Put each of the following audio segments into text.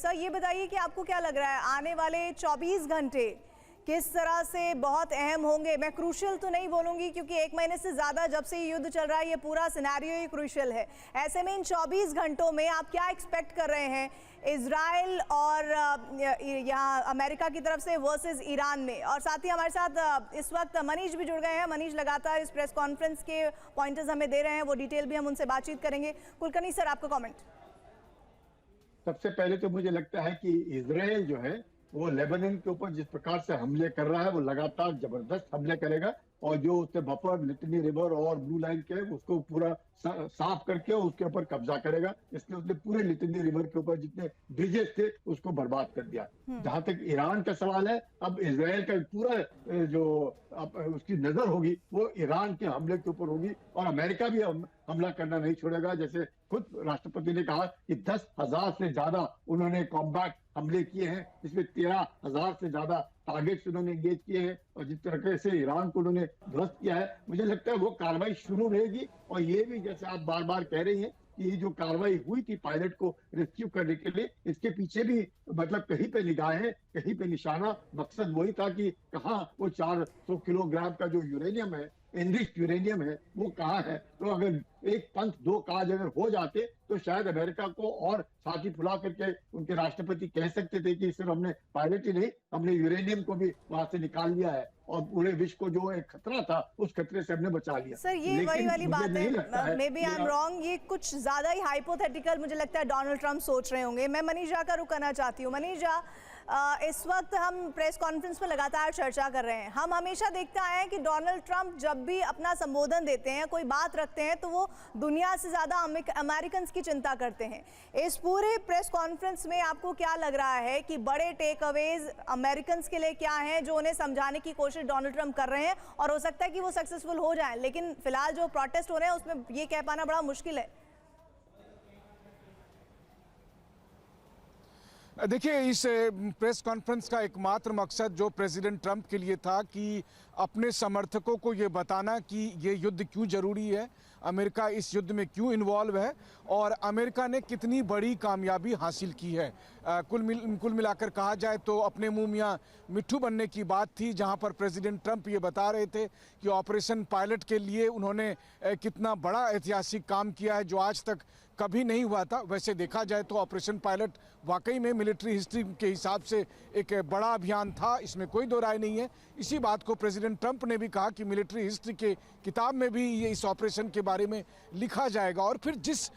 Sir ये बताइए कि आपको क्या लग रहा है आने वाले 24 घंटे किस तरह से बहुत अहम होंगे? मैं क्रूशियल तो नहीं बोलूंगी क्योंकि 1 महीने से ज्यादा जब से ये युद्ध चल रहा है ये पूरा सिनेरियो ही क्रूशियल है। ऐसे में इन 24 घंटों में आप क्या एक्सपेक्ट कर रहे हैं इजराइल और यहाँ अमेरिका की तरफ से वर्सेस ईरान में? और साथ ही हमारे साथ इस वक्त मनीष भी जुड़ गए हैं। मनीष लगातार इस प्रेस कॉन्फ्रेंस के पॉइंटर्स हमें दे रहे हैं, वो डिटेल भी हम उनसे बातचीत करेंगे। कुलकर्णी सर, आपका कॉमेंट। सबसे पहले तो मुझे लगता है कि इजराइल जो है वो लेबनान के ऊपर जिस प्रकार से हमले कर रहा है वो लगातार जबरदस्त हमले करेगा, और जो उससे बफर लिटनी रिवर और ब्लू लाइन के उसको पूरा साफ करके उसके ऊपर कब्जा करेगा। इसलिए उसने पूरे लिटनी रिवर के ऊपर जितने ब्रिजेस थे उसको बर्बाद कर दिया। जहां तक ईरान का सवाल है, अब इजराइल का पूरा जो उसकी नजर होगी वो ईरान के हमले के ऊपर होगी, और अमेरिका भी हमला करना नहीं छोड़ेगा। जैसे खुद राष्ट्रपति ने कहा कि 10,000 से ज्यादा उन्होंने कॉम्बैट हमले किए हैं, इसमें 13,000 से ज्यादा टारगेट्स उन्होंने एंगेज किए हैं, और जिस तरह से ईरान को उन्होंने ध्वस्त किया है, मुझे लगता है वो कार्रवाई शुरू रहेगी। और ये भी जैसे आप बार बार कह रही हैं कि ये जो कार्रवाई हुई थी पायलट को रेस्क्यू करने के लिए, इसके पीछे भी मतलब कहीं पे निगाहें, कहीं पे निशाना, मकसद वही था कि कहाँ वो 400 किलोग्राम का जो यूरेनियम है, एनरिच्ड यूरेनियम है, वो कहाँ है। तो अगर एक पंथ दो काज अगर हो जाते तो शायद अमेरिका को और छाती फुला करके उनके राष्ट्रपति कह सकते थे कि सिर्फ हमने पायलट ही नहीं, हमने यूरेनियम को भी वहां से निकाल लिया है, और पूरे विश्व को जो एक खतरा था उस खतरे से हमने बचा लिया। सर ये वही वाली बात है, maybe I am wrong, ये कुछ ज्यादा ही हाइपोथेटिकल मुझे लगता है डोनाल्ड ट्रंप सोच रहे होंगे। मैं मनीष झा का रुख करना चाहती हूँ। मनीष झा, इस वक्त हम प्रेस कॉन्फ्रेंस पर लगातार चर्चा कर रहे हैं। हम हमेशा देखते आए हैं कि डोनाल्ड ट्रंप जब भी अपना संबोधन देते हैं, कोई बात रखते हैं, तो वो दुनिया से ज्यादा अमेरिकन की चिंता करते हैं। इस पूरे प्रेस कॉन्फ्रेंस में आपको क्या लग रहा है कि बड़े टेक अवेज अमेरिकन के लिए क्या हैं जो उन्हें समझाने की कोशिश डोनाल्ड ट्रंप कर रहे हैं, और हो सकता है कि वो सक्सेसफुल हो जाएं, लेकिन फिलहाल जो प्रोटेस्ट हो रहे हैं उसमें ये कह पाना बड़ा मुश्किल है? देखिए, इस प्रेस कॉन्फ्रेंस का एकमात्र मकसद जो प्रेसिडेंट ट्रंप के लिए था कि अपने समर्थकों को ये बताना कि ये युद्ध क्यों ज़रूरी है, अमेरिका इस युद्ध में क्यों इन्वॉल्व है, और अमेरिका ने कितनी बड़ी कामयाबी हासिल की है। कुल मिलाकर कहा जाए तो अपने मुंह मियाँ मिट्ठू बनने की बात थी, जहां पर प्रेसिडेंट ट्रंप ये बता रहे थे कि ऑपरेशन पायलट के लिए उन्होंने कितना बड़ा ऐतिहासिक काम किया है जो आज तक कभी नहीं हुआ था। वैसे देखा जाए तो ऑपरेशन पायलट वाकई में मिलिट्री हिस्ट्री के हिसाब से एक बड़ा अभियान था, इसमें कोई दो राय नहीं है। इसी बात को प्रेसिडेंट ट्रंप ने भी कहा कि मिलिट्री हिस्ट्री के किताब में भी ये इस ऑपरेशन के बारे में लिखा जाएगा। और फिर जिस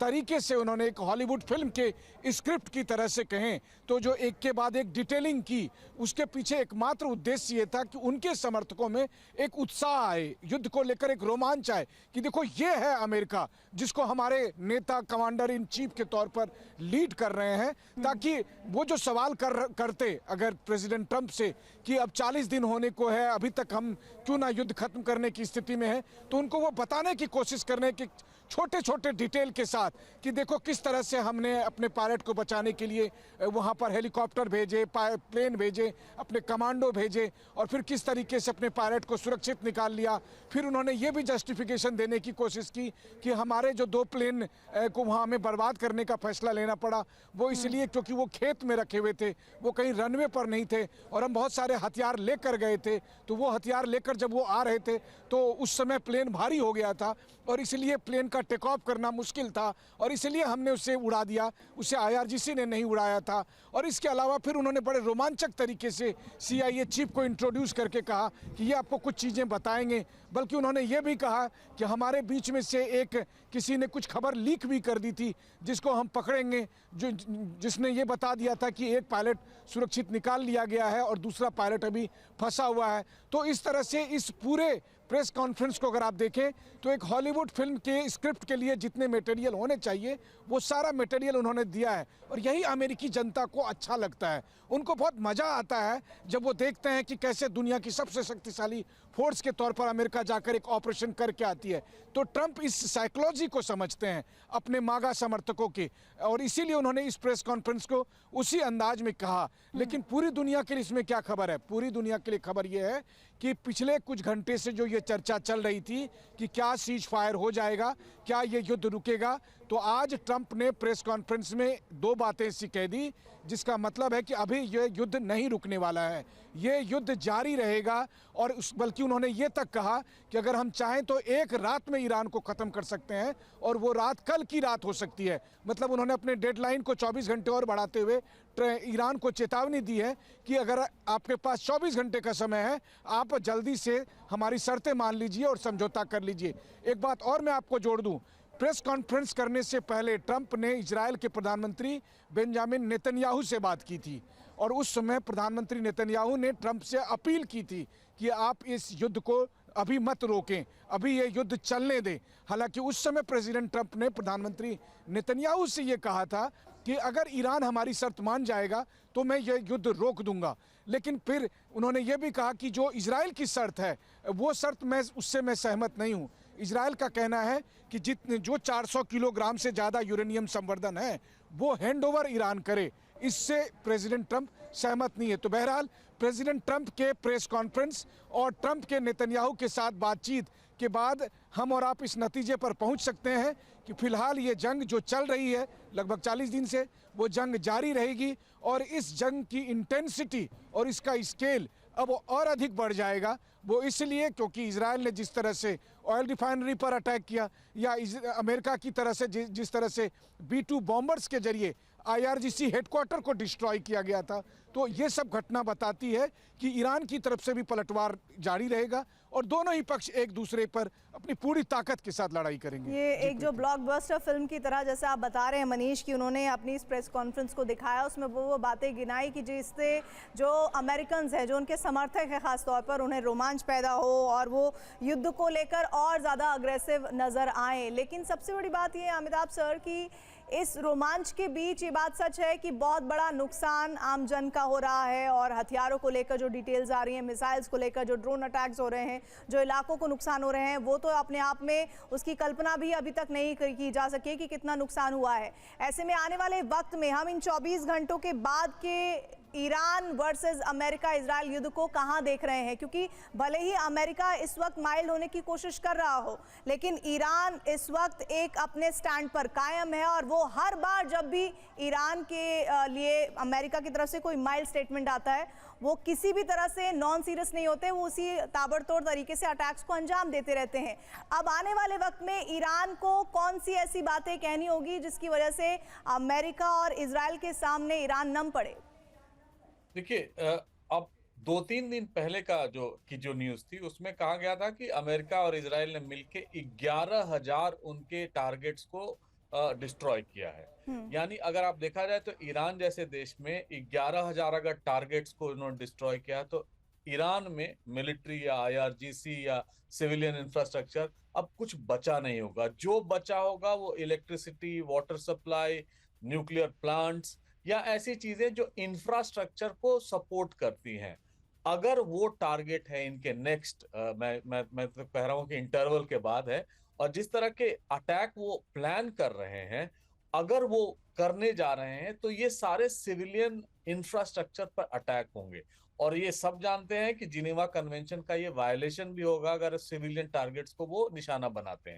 तरीके से उन्होंने एक हॉलीवुड फिल्म के स्क्रिप्ट की तरह से कहें तो जो एक के बाद एक डिटेलिंग की, उसके पीछे एकमात्र उद्देश्य ये था कि उनके समर्थकों में एक उत्साह आए, युद्ध को लेकर एक रोमांच आए कि देखो ये है अमेरिका जिसको हमारे नेता कमांडर इन चीफ के तौर पर लीड कर रहे हैं, ताकि वो जो सवाल करते अगर प्रेसिडेंट ट्रंप से कि अब 40 दिन होने को है, अभी तक हम क्यों ना युद्ध खत्म करने की स्थिति में है, तो उनको वो बताने की कोशिश करने की छोटे छोटे डिटेल के साथ कि देखो किस तरह से हमने अपने पायलट को बचाने के लिए वहाँ पर हेलीकॉप्टर भेजे, प्लेन भेजे, अपने कमांडो भेजे, और फिर किस तरीके से अपने पायलट को सुरक्षित निकाल लिया। फिर उन्होंने ये भी जस्टिफिकेशन देने की कोशिश की कि हमारे जो 2 प्लेन को वहाँ हमें बर्बाद करने का फैसला लेना पड़ा वो इसलिए क्योंकि वो खेत में रखे हुए थे, वो कहीं रनवे पर नहीं थे, और हम बहुत सारे हथियार लेकर गए थे। तो वो हथियार लेकर जब वो आ रहे थे तो उस समय प्लेन भारी हो गया था, और इसलिए प्लेन का टेक ऑफ करना मुश्किल था, और इसलिए हमने उसे उड़ा दिया, उसे IRGC ने नहीं उड़ाया था। और इसके अलावा फिर उन्होंने बड़े रोमांचक तरीके से CIA चीफ को इंट्रोड्यूस करके कहा कि ये आपको कुछ चीज़ें बताएंगे, बल्कि उन्होंने ये भी कहा कि हमारे बीच में से एक किसी ने कुछ खबर लीक भी कर दी थी जिसको हम पकड़ेंगे, जिसने ये बता दिया था कि एक पायलट सुरक्षित निकाल लिया गया है और दूसरा पायलट अभी फंसा हुआ है। तो इस तरह से इस पूरे प्रेस कॉन्फ्रेंस को अगर आप देखें तो एक हॉलीवुड फिल्म के स्क्रिप्ट के लिए जितने मटेरियल होने चाहिए वो सारा मटेरियल उन्होंने दिया है, और यही अमेरिकी जनता को अच्छा लगता है। उनको बहुत मज़ा आता है जब वो देखते हैं कि कैसे दुनिया की सबसे शक्तिशाली फोर्स के तौर पर अमेरिका जाकर एक ऑपरेशन करके आती है। तो ट्रंप इस साइकोलॉजी को समझते हैं अपने मागा समर्थकों के, और इसीलिए उन्होंने इस प्रेस कॉन्फ्रेंस को उसी अंदाज में कहा। लेकिन पूरी दुनिया के लिए इसमें क्या खबर है? पूरी दुनिया के लिए खबर यह है कि पिछले कुछ घंटे से जो ये चर्चा चल रही थी कि क्या सीज फायर हो जाएगा, क्या ये युद्ध रुकेगा, तो तो आज ट्रंप ने प्रेस कॉन्फ्रेंस में दो बातें ऐसी कह दी, जिसका मतलब है कि अभी ये युद्ध नहीं रुकने वाला है, ये युद्ध जारी रहेगा। और बल्कि उन्होंने ये तक कहा कि अगर हम चाहें तो एक रात में ईरान को ख़त्म कर सकते हैं, और वो रात कल की रात हो सकती है। मतलब उन्होंने अपने डेडलाइन को 24 घंटे और बढ़ाते हुए ईरान को चेतावनी दी है कि अगर आपके पास 24 घंटे का समय है, आप जल्दी से हमारी शर्तें मान लीजिए और समझौता कर लीजिए। एक बात और मैं आपको जोड़ दूं, प्रेस कॉन्फ्रेंस करने से पहले ट्रंप ने इजराइल के प्रधानमंत्री बेंजामिन नेतन्याहू से बात की थी, और उस समय प्रधानमंत्री नेतन्याहू ने ट्रंप से अपील की थी कि आप इस युद्ध को अभी मत रोकें, अभी ये युद्ध चलने दें। हालांकि उस समय प्रेसिडेंट ट्रंप ने प्रधानमंत्री नेतन्याहू से ये कहा था कि अगर ईरान हमारी शर्त मान जाएगा तो मैं ये युद्ध रोक दूंगा। लेकिन फिर उन्होंने ये भी कहा कि जो इजराइल की शर्त है, वो शर्त उससे मैं सहमत नहीं हूँ। इजराइल का कहना है कि जो 400 किलोग्राम से ज़्यादा यूरेनियम संवर्धन है वो हैंडओवर ईरान करे, इससे प्रेसिडेंट ट्रंप सहमत नहीं है। तो बहरहाल प्रेसिडेंट ट्रंप के प्रेस कॉन्फ्रेंस और ट्रंप के नेतन्याहू के साथ बातचीत के बाद हम और आप इस नतीजे पर पहुंच सकते हैं कि फिलहाल ये जंग जो चल रही है लगभग 40 दिन से, वो जंग जारी रहेगी, और इस जंग की इंटेंसिटी और इसका स्केल अब और अधिक बढ़ जाएगा। वो इसलिए क्योंकि इजराइल ने जिस तरह से ऑयल रिफाइनरी पर अटैक किया, या अमेरिका की तरह से जिस तरह से B-2 बॉम्बर्स के जरिए IRGC हेडक्वार्टर को डिस्ट्रॉय किया गया था, तो ये सब घटना बताती है कि ईरान की तरफ से भी पलटवार जारी रहेगा, और दोनों ही पक्ष एक दूसरे पर अपनी पूरी ताकत के साथ लड़ाई करेंगे। ये एक जो ब्लॉकबस्टर फिल्म की तरह, जैसे आप बता रहे हैं मनीष, कि उन्होंने अपनी इस प्रेस कॉन्फ्रेंस को दिखाया, उसमें वो बातें गिनाई कि जिससे जो अमेरिकन हैं, जो उनके समर्थक हैं खास तौर पर, उन्हें रोमांच पैदा हो और वो युद्ध को लेकर और ज़्यादा अग्रेसिव नज़र आए। लेकिन सबसे बड़ी बात ये है अमिताभ सर कि इस रोमांच के बीच ये बात सच है कि बहुत बड़ा नुकसान आम जन का हो रहा है, और हथियारों को लेकर जो डिटेल्स आ रही हैं, मिसाइल्स को लेकर जो ड्रोन अटैक्स हो रहे हैं, जो इलाकों को नुकसान हो रहे हैं, वो तो अपने आप में उसकी कल्पना भी अभी तक नहीं की जा सके कि कितना नुकसान हुआ है। ऐसे में आने वाले वक्त में हम इन 24 घंटों के बाद के ईरान वर्सेस अमेरिका इजराइल युद्ध को कहां देख रहे हैं? क्योंकि भले ही अमेरिका इस वक्त माइल्ड होने की कोशिश कर रहा हो, लेकिन ईरान इस वक्त एक अपने स्टैंड पर कायम है, और वो हर बार जब भी ईरान के लिए अमेरिका की तरफ से कोई माइल्ड स्टेटमेंट आता है, वो किसी भी तरह से नॉन सीरियस नहीं होते, वो उसी ताबड़तोड़ तरीके से अटैक्स को अंजाम देते रहते हैं। अब आने वाले वक्त में ईरान को कौन सी ऐसी बातें कहनी होगी जिसकी वजह से अमेरिका और इजराइल के सामने ईरान नम पड़े? देखिए, अब 2-3 दिन पहले का जो न्यूज़ थी, उसमें कहा गया था कि अमेरिका और इजराइल ने मिलके 11,000 उनके टारगेट्स को डिस्ट्रॉय किया है। यानी अगर आप देखा जाए तो ईरान जैसे देश में 11,000 अगर टारगेट्स को उन्होंने डिस्ट्रॉय किया, तो ईरान में मिलिट्री या IRGC या सिविलियन इंफ्रास्ट्रक्चर अब कुछ बचा नहीं होगा। जो बचा होगा वो electricity, water supply, nuclear plants या ऐसी चीजें जो इंफ्रास्ट्रक्चर को सपोर्ट करती हैं। अगर वो टारगेट है इनके नेक्स्ट, मैं तो कह रहा हूं कि इंटरवल के बाद है, और जिस तरह के अटैक वो प्लान कर रहे हैं, अगर वो करने जा रहे हैं, तो ये सारे सिविलियन इंफ्रास्ट्रक्चर पर अटैक होंगे। और ये सब जानते हैं कि जिनेवा कन्वेंशन का ये वायलेशन भी होगा अगर सिविलियन टारगेट्स को वो निशाना बनाते हैं।